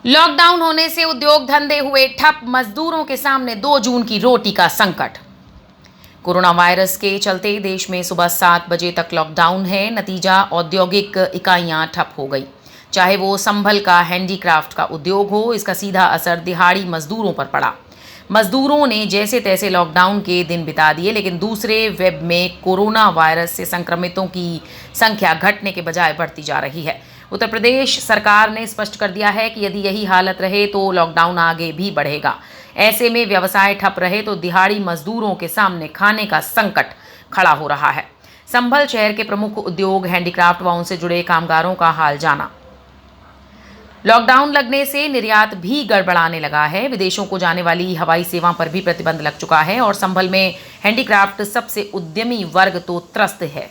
Lockdown होने से उद्योग धंधे हुए ठप, मजदूरों के सामने 2 जून की रोटी का संकट। कोरोना वायरस के चलते देश में सुबह 7 बजे तक लॉकडाउन है। नतीजा, औद्योगिक इकाइयां ठप हो गई। चाहे वो संभल का हैंडीक्राफ्ट का उद्योग हो, इसका सीधा असर दिहाड़ी मजदूरों पर पड़ा। मजदूरों ने जैसे तैसे लॉकडाउन के दिन बिता दिए, लेकिन दूसरे वेब में कोरोना वायरस से संक्रमितों की संख्या घटने के बजाय बढ़ती जा रही है। उत्तर प्रदेश सरकार ने स्पष्ट कर दिया है कि यदि यही हालत रहे तो लॉकडाउन आगे भी बढ़ेगा। ऐसे में व्यवसाय ठप रहे तो दिहाड़ी मजदूरों के सामने खाने का संकट खड़ा हो रहा है। संभल शहर के प्रमुख उद्योग हैंडीक्राफ्ट व उनसे जुड़े कामगारों का हाल जाना। लॉकडाउन लगने से निर्यात भी गड़बड़ाने लगा है। विदेशों को जाने वाली हवाई सेवा पर भी प्रतिबंध लग चुका है और संभल में हैंडीक्राफ्ट सबसे उद्यमी वर्ग तो त्रस्त है।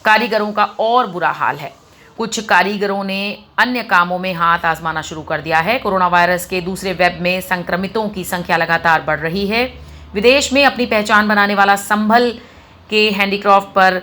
कारीगरों का और बुरा हाल है। कुछ कारीगरों ने अन्य कामों में हाथ आजमाना शुरू कर दिया है। कोरोना वायरस के दूसरे वेब में संक्रमितों की संख्या लगातार बढ़ रही है। विदेश में अपनी पहचान बनाने वाला संभल के हैंडीक्राफ्ट पर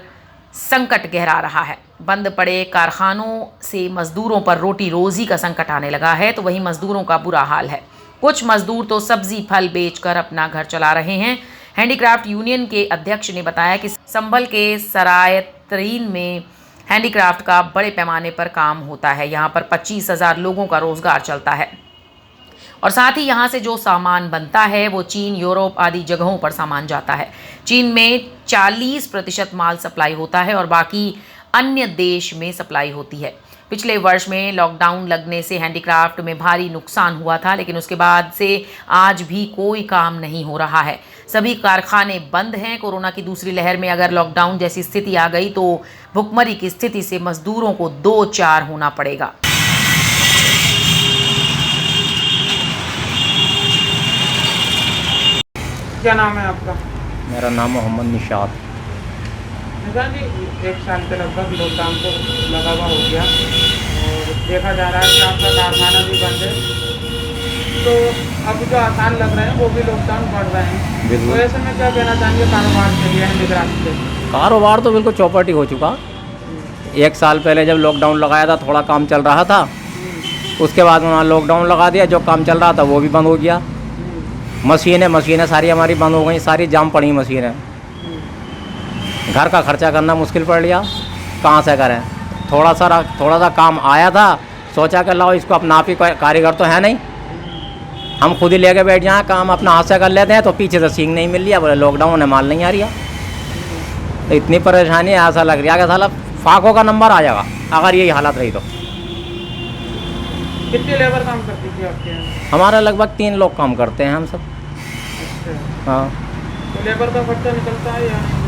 संकट गहरा रहा है। बंद पड़े कारखानों से मजदूरों पर रोटी रोजी का संकट आने लगा है, तो वहीं मजदूरों का बुरा हाल है। कुछ मजदूर तो सब्जी फल बेचकर अपना घर चला रहे हैं। हैंडीक्राफ्ट यूनियन के अध्यक्ष ने बताया कि संभल के सरायतरीन में हैंडीक्राफ्ट का बड़े पैमाने पर काम होता है। यहाँ पर 25,000 लोगों का रोजगार चलता है और साथ ही यहाँ से जो सामान बनता है वो चीन, यूरोप आदि जगहों पर सामान जाता है। चीन में 40% माल सप्लाई होता है और बाकी अन्य देश में सप्लाई होती है। पिछले वर्ष में लॉकडाउन लगने से हैंडीक्राफ्ट में भारी नुकसान हुआ था, लेकिन उसके बाद से आज भी कोई काम नहीं हो रहा है। सभी कारखाने बंद हैं। कोरोना की दूसरी लहर में अगर लॉकडाउन जैसी स्थिति आ गई तो भुखमरी की स्थिति से मजदूरों को 2-4 होना पड़ेगा। क्या नाम है आपका? मेरा नाम मोहम्मद निशात। निशात जी, 1 साल के लगभग लॉकडाउन को लगा हुआ हो गया और देखा जा रहा है कि आपका कारखाना भी बंद है, तो अब जो आसान लग रहे हैं वो भी लॉकडाउन बढ़ रहे हैं। तो ऐसे में क्या कहना चाहेंगे कारोबार के लिए, हैंडीक्राफ्ट के? कारोबार तो बिल्कुल चौपट ही हो चुका। 1 साल पहले जब लॉकडाउन लगाया था थोड़ा काम चल रहा था, उसके बाद उन्होंने लॉकडाउन लगा दिया, जो काम चल रहा था वो भी बंद हो गया। मशीनें सारी हमारी बंद हो गई, सारी जाम पड़ी मशीनें। घर का खर्चा करना मुश्किल पड़ लिया, कहाँ से करें। थोड़ा सा काम आया था, सोचा कि लाओ इसको, अपना आप ही कारीगर तो है नहीं, हम खुद ही लेके बैठ जाएँ, काम अपना हाथ से कर लेते हैं। तो पीछे से सींग नहीं मिल रही है, बोले लॉकडाउन है, माल नहीं आ रही है। तो इतनी परेशानी है, ऐसा लग रहा है कि साला फाकों का नंबर आ जाएगा अगर यही हालत रही तो। कितनी लेबर काम करती थी आपके यहाँ? हमारा लगभग 3 लोग काम करते हैं हम सब। अच्छा, हाँ। तो लेबर का खर्चा निकलता है या नहीं?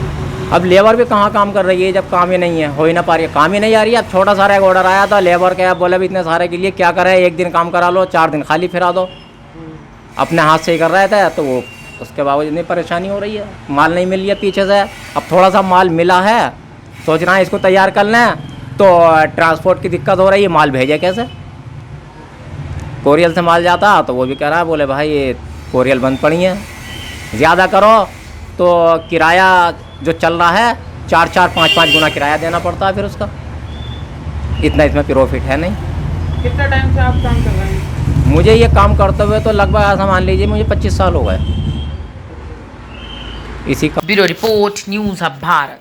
अब लेबर भी कहाँ काम कर रही है जब काम ही नहीं है, हो ही ना पा रही है, काम ही नहीं आ रही है। अब छोटा सारा एक ऑर्डर आया था लेबर का, बोले भी इतने सारे के लिए क्या करें, 1 दिन काम करा लो, 4 दिन खाली फिरा दो। अपने हाथ से ही कर रहे थे, तो वो उसके बावजूद इतनी परेशानी हो रही है, माल नहीं मिल रही है पीछे से। अब थोड़ा सा माल मिला है, सोच रहे हैं इसको तैयार कर लें, तो ट्रांसपोर्ट की दिक्कत हो रही है, माल भेजे कैसे। कोरियल से माल जाता तो वो भी कह रहा है, बोले भाई ये कोरियल बंद पड़ी है, ज़्यादा करो तो किराया जो चल रहा है 4-4, 5-5 गुना किराया देना पड़ता है फिर उसका। इतना इसमें प्रॉफिट है नहीं। कितना टाइम से आप काम कर रहे हैं? मुझे ये काम करते हुए तो लगभग ऐसा मान लीजिए मुझे 25 साल हो गए इसी का। ब्यूरो रिपोर्ट, न्यूज़ अब भारत।